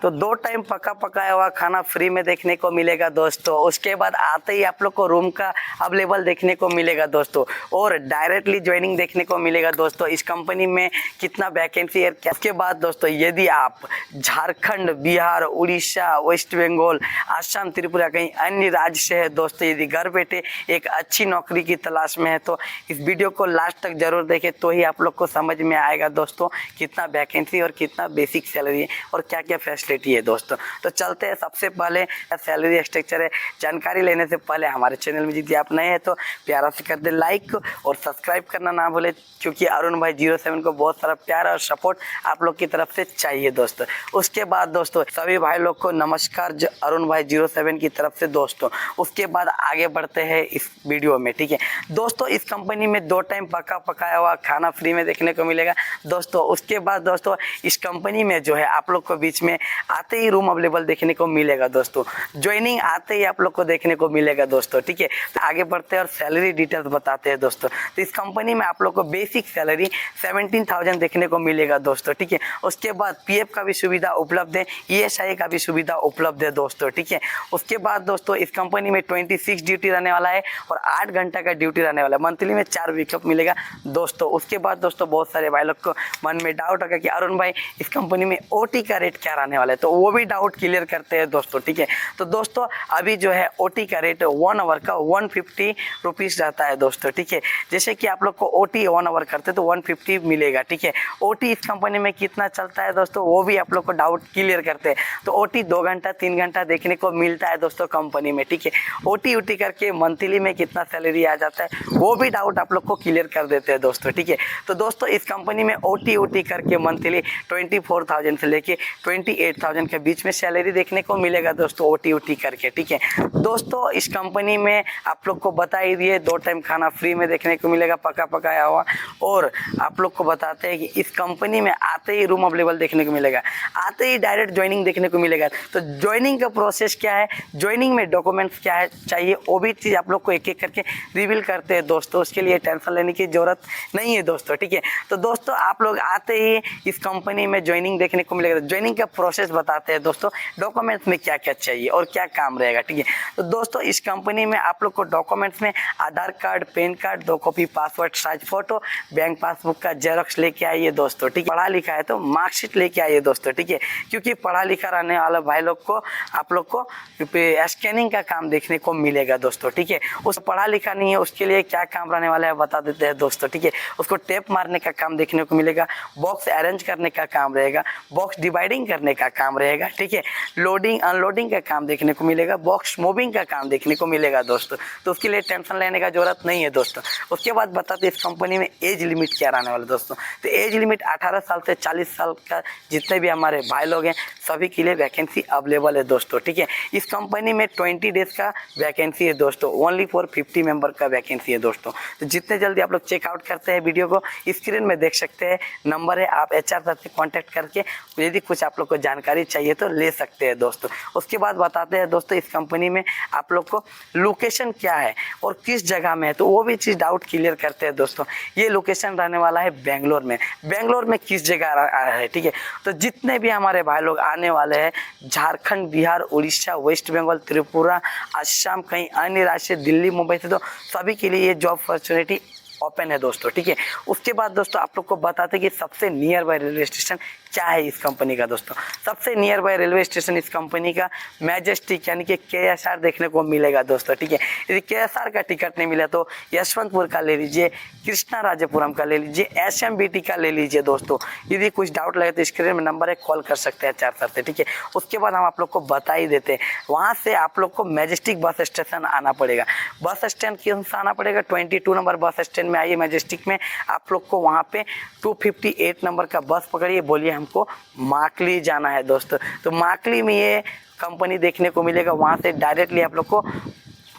तो 2 टाइम पका पकाया हुआ खाना फ्री में देखने को मिलेगा दोस्तों। उसके बाद आते ही आप लोग को रूम का अवेलेबल देखने को मिलेगा दोस्तों, और डायरेक्टली ज्वाइनिंग देखने को मिलेगा दोस्तों। इस कंपनी में कितना वैकेंसी है क्या। उसके बाद दोस्तों यदि आप झारखंड, बिहार, उड़ीसा, वेस्ट बंगाल, आसाम, त्रिपुरा कहीं अन्य राज्य से है दोस्तों, यदि घर बैठे एक अच्छी नौकरी की तलाश में है तो इस वीडियो को लास्ट तक जरूर देखें, तो ही आप लोग को समझ में आएगा दोस्तों कितना वैकेंसी और कितना बेसिक सैलरी है और क्या क्या फैसिलिटी है दोस्तों। तो चलते हैं, सबसे पहले सैलरी स्ट्रक्चर है। जानकारी लेने से पहले हमारे चैनल में यदि आप नए हैं तो प्यारा से कर दे लाइक और सब्सक्राइब करना ना भूले, क्योंकि अरुण भाई 07 को बहुत सारा प्यार और सपोर्ट आप लोग की तरफ से चाहिए दोस्तों। उसके बाद दोस्तों सभी भाई लोग को नमस्कार अरुण भाई 07 की तरफ से दोस्तों। उसके बाद आगे बढ़ते हैं इस वीडियो में, ठीक है दोस्तों। इस कंपनी में 2 टाइम पका पकाया हुआ खाना फ्री में देखने को मिलेगा दोस्तों। उसके बाद दोस्तों इस कंपनी में जो है आप लोग को बीच में आते ही रूम अवेलेबल देखने को मिलेगा दोस्तों। ज्वाइनिंग आते ही आप लोग को देखने को मिलेगा दोस्तों, ठीक है। तो आगे बढ़ते हैं और सैलरी डिटेल्स बताते हैं दोस्तों। तो इस कंपनी में आप लोग को बेसिक सैलरी 17,000 देखने को मिलेगा दोस्तों, ठीक है। उसके बाद पीएफ का भी सुविधा उपलब्ध है, ईएसआई का भी सुविधा उपलब्ध है दोस्तों, ठीक है। उसके बाद दोस्तों इस कंपनी में 26 ड्यूटी रहने वाला है और 8 घंटा का ड्यूटी रहने वाला है। मंथली में 4 वीकअप मिलेगा दोस्तों। उसके बाद दोस्तों बहुत सारे भाई लोग को मन में डाउट होगा कि अरुण भाई इस कंपनी में ओटी का रेट क्या रहने वाला है, तो वो भी डाउट क्लियर करते हैं दोस्तों, ठीक है। तो दोस्तों अभी जो है ओटी का रेट 1 आवर का 150 रुपीज़ रहता है दोस्तों, ठीक है। जैसे कि आप लोग को ओटी 1 आवर करते तो 150 मिलेगा, ठीक है। ओटी इस कंपनी में कितना चलता है दोस्तों, वो भी आप लोग को डाउट क्लियर करते हैं। तो ओटी 2 घंटा 3 घंटा देखने को मिलता है दोस्तों कंपनी में, ठीक है। ओटी उटी करके मंथली में कितना सैलरी आ जाता है वो भी डाउट आप लोग को क्लियर कर देते हैं दोस्तों, ठीक है। तो दोस्तों इस कंपनी में ओटी उटी करके मंथली 24,000 से लेके 28,000 के बीच में सैलरी देखने को मिलेगा दोस्तों, ओटी उटी करके, ठीक है दोस्तों। इस कंपनी में आप लोग को बता ही दिए 2 टाइम खाना फ्री में देखने को मिलेगा पका पकाया हुआ, और आप लोग को बताते हैं कि इस कंपनी में आते ही रूम अवेलेबल देखने को मिलेगा, आते ही डायरेक्ट ज्वाइनिंग देखने को मिलेगा। तो ज्वाइनिंग का प्रोसेस क्या है, ज्वाइनिंग में डॉक्यूमेंट्स क्या है चाहिए, वो भी चीज़ आप लोग को एक एक करके रिवील करते हैं दोस्तों। उसके लिए टेंशन लेने की जरूरत नहीं है दोस्तों, ठीक है। तो दोस्तों आप लोग आते ही इस कंपनी में ज्वाइनिंग देखने को मिलेगा। ज्वाइनिंग का प्रोसेस बताते हैं दोस्तों, डॉक्यूमेंट्स में क्या क्या चाहिए और क्या काम रहेगा, ठीक है। तो दोस्तों इस कंपनी में आप लोग को डॉक्यूमेंट्स में Aadhaar card, PAN card, 2 copy passport size photo, bank passbook का जेरॉक्स लेके आइए दोस्तों, ठीक। पढ़ा लिखा है तो मार्कशीट लेके आइए दोस्तों, ठीक है। क्योंकि पढ़ा लिखा रहने वाला भाई लोग को आप लोग को स्कैनिंग का काम देखने को मिलेगा दोस्तों, ठीक है। उस पढ़ा लिखा नहीं है उसके लिए क्या काम रहने वाला है बता देते हैं दोस्तों, ठीक है। उसको टेप मारने का काम देखने को मिलेगा, बॉक्स अरेंज करने का काम रहेगा, बॉक्स डिवाइडिंग करने का काम रहेगा, ठीक है। लोडिंग अनलोडिंग का काम देखने को मिलेगा, बॉक्स मूविंग का काम देखने को मिलेगा दोस्तों। तो उसके लिए टेंशन लेने का जरूरत नहीं है दोस्तों। उसके बाद बताते हैं इस कंपनी में एज लिमिट क्या रहने वाला दोस्तों। तो एज लिमिट 18 साल से 40 साल का जितने भी हमारे भाई लोग हैं सभी के लिए वैकेंसी अवेलेबल है दोस्तों, ठीक है। इस कंपनी में 20 डेज का वैकेंसी है दोस्तों, ओनली फॉर 50 मेंबर का वैकेंसी है दोस्तों। तो जितने जल्दी आप लोग चेकआउट करते हैं वीडियो को स्क्रीन में देख सकते हैं, नंबर है, आप HR सर से कॉन्टैक्ट करके यदि कुछ आप लोग को जानकारी चाहिए तो ले सकते हैं दोस्तों। उसके बाद बताते हैं दोस्तों इस कंपनी में आप लोग को लोकेशन क्या है और किस जगह में है, तो वो भी चीज़ डाउट क्लियर करते हैं दोस्तों। ये लोकेशन रहने वाला है बेंगलोर में। बेंगलोर में किस जगह है, ठीक है। तो जितने भी हमारे भाई लोग आने वाले हैं झारखंड, बिहार, उड़ीसा, वेस्ट बंगाल, त्रिपुरा, असम, कहीं अन्य राज्य से, दिल्ली, मुंबई से, तो सभी के लिए ये जॉब अपॉर्चुनिटी ओपन है दोस्तों, ठीक है। उसके बाद दोस्तों आप लोग को बताते हैं कि सबसे नियर बाय रेलवे स्टेशन क्या है इस कंपनी का दोस्तों। सबसे नियर बाय रेलवे स्टेशन इस कंपनी का मैजेस्टिक यानी कि KSR देखने को मिलेगा दोस्तों, ठीक है। यदि KSR का टिकट नहीं मिला तो यशवंतपुर का ले लीजिए, कृष्णाराजपुरम का ले लीजिए, SMBT का ले लीजिए दोस्तों। यदि कुछ डाउट लगे तो स्क्रीन में नंबर है, कॉल कर सकते हैं HR सर से, ठीक है। उसके बाद हम आप लोग को बता ही देते हैं, वहाँ से आप लोग को मैजेस्टिक बस स्टेशन आना पड़ेगा। बस स्टैंड क्यों से आना पड़ेगा, 22 नंबर बस स्टैंड में आइए मैजेस्टिक में। आप लोग को वहाँ पे 258 नंबर का बस पकड़िए, बोलिए हमको माकली जाना है दोस्तों। तो माकली में ये कंपनी देखने को मिलेगा, वहाँ से डायरेक्टली आप लोग को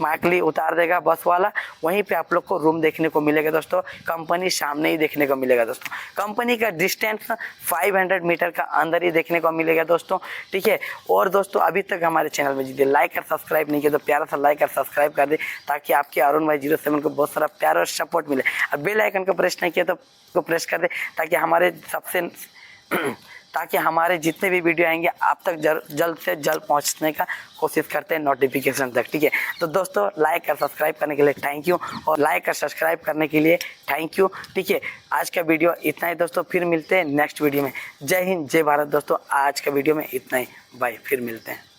माकली उतार देगा बस वाला, वहीं पे आप लोग को रूम देखने को मिलेगा दोस्तों। कंपनी सामने ही देखने को मिलेगा दोस्तों। कंपनी का डिस्टेंस 500 मीटर का अंदर ही देखने को मिलेगा दोस्तों, ठीक है। और दोस्तों अभी तक हमारे चैनल में यदि लाइक और सब्सक्राइब नहीं किया तो प्यारा सा लाइक और सब्सक्राइब कर दे, ताकि आपके अरुण भाई 07 को बहुत सारा प्यार और सपोर्ट मिले। और बेल आइकन को प्रेस नहीं किया तो प्रेस कर दे, ताकि हमारे सबसे ताकि हमारे जितने भी वीडियो आएंगे आप तक जल्द से जल्द पहुंचने का कोशिश करते हैं नोटिफिकेशन तक। ठीक है, तो दोस्तों लाइक और सब्सक्राइब करने के लिए थैंक यू, और लाइक और सब्सक्राइब करने के लिए थैंक यू। ठीक है, आज का वीडियो इतना ही दोस्तों, फिर मिलते हैं नेक्स्ट वीडियो में। जय हिंद, जय भारत दोस्तों, आज का वीडियो में इतना ही, बाय, फिर मिलते हैं।